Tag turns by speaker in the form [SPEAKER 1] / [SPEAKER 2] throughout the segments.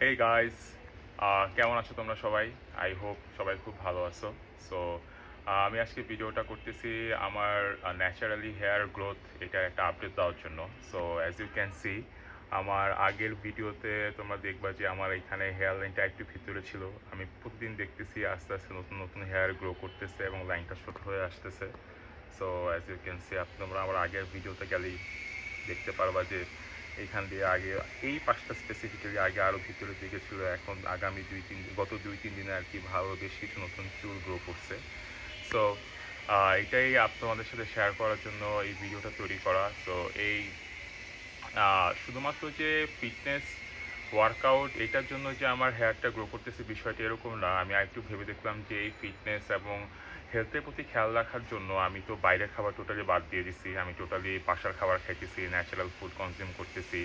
[SPEAKER 1] Hey guys, কেমন আছো তোমরা সবাই? আই হোপ সবাই খুব ভালো আছো। সো আমি আজকে ভিডিওটা করতেছি আমার ন্যাচারালি হেয়ার গ্রোথ এটা একটা আপডেট দেওয়ার জন্য। So as you can see আমার আগের ভিডিওতে তোমরা দেখবা যে আমার এখানে হেয়ার লাইনটা একটু ভিতরে ছিল। আমি প্রতিদিন দেখতেছি আস্তে আস্তে নতুন নতুন হেয়ার গ্রো করতেছে এবং লাইনটা ছোট হয়ে আসতেছে। So as you can see তোমরা আমার আগের ভিডিওতে গেলেই দেখতে পারবা যে এইখান দিয়ে আগে এই পাশটা স্পেসিফিক্যালি আগে আরও ভিতরের দিকে ছিল, এখন আগামী গত 2-3 দিনে আর কি ভালো বেশ কিছু নতুন চুল গ্রো করছে। সো এটাই তোমাদের সাথে শেয়ার করার জন্য এই ভিডিওটা তৈরি করা। সো এই শুধুমাত্র যে ফিটনেস ওয়ার্কআউট এটার জন্য যে আমার হেয়ারটা গ্রো করতেছে বিষয়টা এরকম না। আমি আরেকটু ভেবে দেখলাম যে এই ফিটনেস এবং হেলথের প্রতি খেয়াল রাখার জন্য আমি তো বাইরের খাবার টোটালি বাদ দিয়ে দিছি। আমি টোটালি বাসার খাবার খাইতেছি, ন্যাচারাল ফুড কনজিউম করতেছি।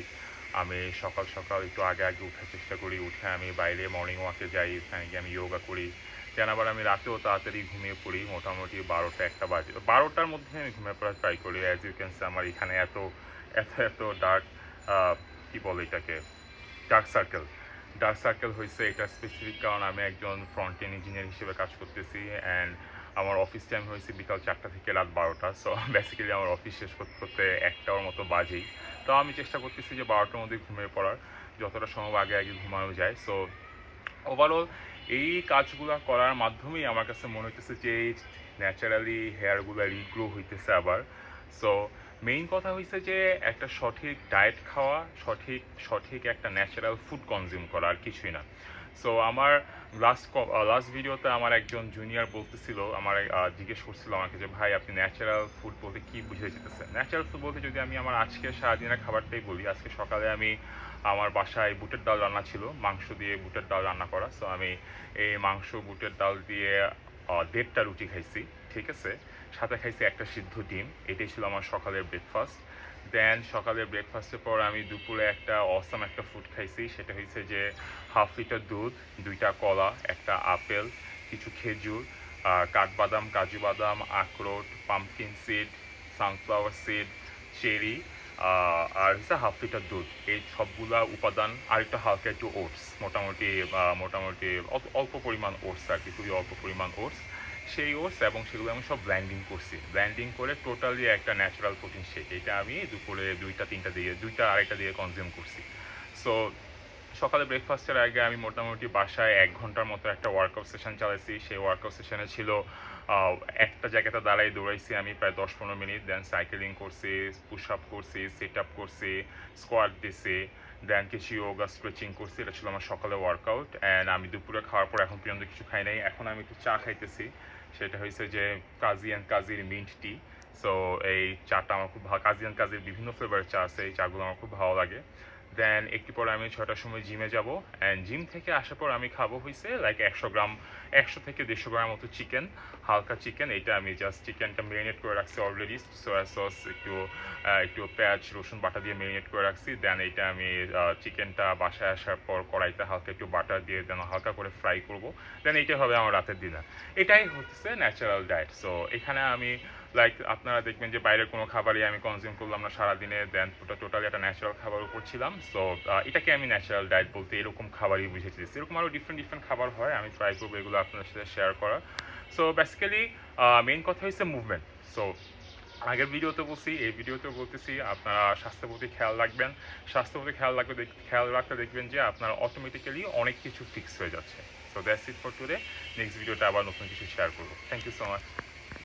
[SPEAKER 1] আমি সকাল সকাল একটু আগে আগে ওঠার চেষ্টা করি, উঠে আমি বাইরে মর্নিং ওয়াকে যাই, ওখানে গিয়ে আমি যোগা করি। দেন আবার আমি রাতেও তাড়াতাড়ি ঘুমিয়ে পড়ি, মোটামুটি 12টা-1টা বাজে, 12টার মধ্যে আমি ঘুমিয়ে পড়ার ট্রাই করি। অ্যাজ ইউ ক্যান সি আমার এখানে এত এত এত ডার্ক কী বলে এটাকে, ডার্ক সার্কেল হয়েছে। এটা স্পেসিফিক কারণ আমি একজন ফ্রন্ট এন্ড ইঞ্জিনিয়ার হিসেবে কাজ করতেছি, অ্যান্ড আমার অফিস টাইম হয়েছে বিকাল 4টা থেকে রাত 12টা। সো বেসিক্যালি আমার অফিস শেষ করতে করতে 1টার মতো বাজেই। তো আমি চেষ্টা করতেছি যে 12টার মধ্যে ঘুমিয়ে পড়ার, যতটা সম্ভব আগে আগে ঘুমানো যায়। সো ওভারঅল এই কাজগুলো করার মাধ্যমেই আমার কাছে মনে হইতেছে যে এই ন্যাচারালি হেয়ারগুলো রিগ্রো হইতেছে আবার। সো মেইন কথা হয়েছে যে একটা সঠিক ডায়েট খাওয়া, সঠিক সঠিক একটা ন্যাচারাল ফুড কনজিউম করা, আর কিছুই না। সো আমার লাস্ট ভিডিওতে আমার একজন জুনিয়র বলতেছিল, আমার জিজ্ঞেস করছিল আমাকে যে ভাই আপনি ন্যাচারাল ফুড বলতে কী বুঝে যেতেছেন। ন্যাচারাল ফুড বলতে যদি আমি আমার আজকে সারাদিনের খাবারটাই বলি, আজকে সকালে আমি আমার বাসায় বুটের ডাল রান্না ছিল, মাংস দিয়ে বুটের ডাল রান্না করা। সো আমি এই মাংস বুটের ডাল দিয়ে 1.5টা রুটি খাইছি, ঠিক আছে, সাথে খাইছি একটা সিদ্ধ ডিম। এটাই ছিল আমার সকালের ব্রেকফাস্ট। দেন সকালের ব্রেকফাস্টের পর আমি দুপুরে একটা অসাম একটা ফুড খাইছি, সেটা হচ্ছে যে 1/2 লিটার দুধ, 2টা কলা, একটা আপেল, কিছু খেজুর, কাঠবাদাম, কাজু বাদাম, আখরোট, pumpkin seed, sunflower seed, cherry, আর হচ্ছে 1/2 লিটার দুধ। এই সবগুলা উপাদান আর একটু হালকা একটু ওটস, মোটামুটি অল্প পরিমাণ ওটস আর কি, খুবই অল্প পরিমাণ ওটস। সেই ওটস এবং সেগুলো আমি সব ব্লেন্ডিং করছি, ব্লেন্ডিং করে টোটালি একটা ন্যাচারাল প্রোটিন শেক। এটা আমি দুপুরে 2টা-3টা দিয়ে 2টা-2.5টা দিয়ে কনজিউম করছি। সো সকালে ব্রেকফাস্টের আগে আমি মোটামুটি বাসায় 1 ঘন্টার মতো একটা ওয়ার্কআউট সেশন চালাইছি। সেই ওয়ার্কআউট সেশনে ছিল একটা জায়গাতে দাঁড়াই দৌড়াইছি আমি প্রায় 10-15 মিনিট। দেন সাইকেলিং করছি, পুশ আপ করছি, সিট আপ করছি, স্কোয়াট দিছি, দেন কিছু ইয়োগা স্ট্রেচিং করছি। এটা ছিল আমার সকালে ওয়ার্কআউট। অ্যান্ড আমি দুপুরে খাওয়ার পর এখন পর্যন্ত কিছু খাই নাই। এখন আমি একটু চা খাইতেছি, সেটা হয়েছে যে কাজী and Kazir mint T. So এই চাটা আমার খুব ভালো, কাজী অ্যান্ড কাজীর বিভিন্ন ফ্লেভারের চা আছে, এই চাগুলো আমার খুব ভালো লাগে। দেন একটু পর আমি 6টার সময় জিমে যাব, অ্যান্ড জিম থেকে আসার পর আমি খাবো হয়েছে লাইক 100 গ্রাম, 100 থেকে 150 গ্রাম মতো চিকেন, হালকা চিকেন। এটা আমি জাস্ট চিকেনটা মেরিনেট করে রাখছি অলরেডি, সোয়া সস, একটু পেঁয়াজ রসুন বাটা দিয়ে মেরিনেট করে রাখছি। দেন এইটা আমি চিকেনটা বাসায় আসার পর কড়াইতে হালকা একটু বাটার দিয়ে দেন হালকা করে ফ্রাই করব। দেন এইটাই হবে আমার রাতের ডিনার। এটাই হচ্ছে ন্যাচারাল ডায়েট। সো এখানে আমি লাইক আপনারা দেখবেন যে বাইরের কোনো খাবারই আমি কনজিউম করলাম না সারাদিনে, দেন টোটালি একটা ন্যাচারাল খাবার উপর ছিলাম। সো এটাকে আমি ন্যাচারাল ডায়েট বলতে এরকম খাবারই বুঝেছি। এরকম আরও ডিফারেন্ট খাবার হয়, আমি ট্রাই করবো এগুলো আপনাদের সাথে শেয়ার করা। সো বেসিক্যালি মেইন কথা হচ্ছে মুভমেন্ট। সো আগের ভিডিওতে বলছি, এই ভিডিওতে বলতেছি, আপনারা স্বাস্থ্যের প্রতি খেয়াল রাখবেন। স্বাস্থ্যের প্রতি খেয়াল রাখলে দেখবেন যে আপনার অটোমেটিক্যালি অনেক কিছু ফিক্স হয়ে যাচ্ছে। So that's it for today. Next ভিডিওতে আবার নতুন কিছু শেয়ার করবো। Thank you so much.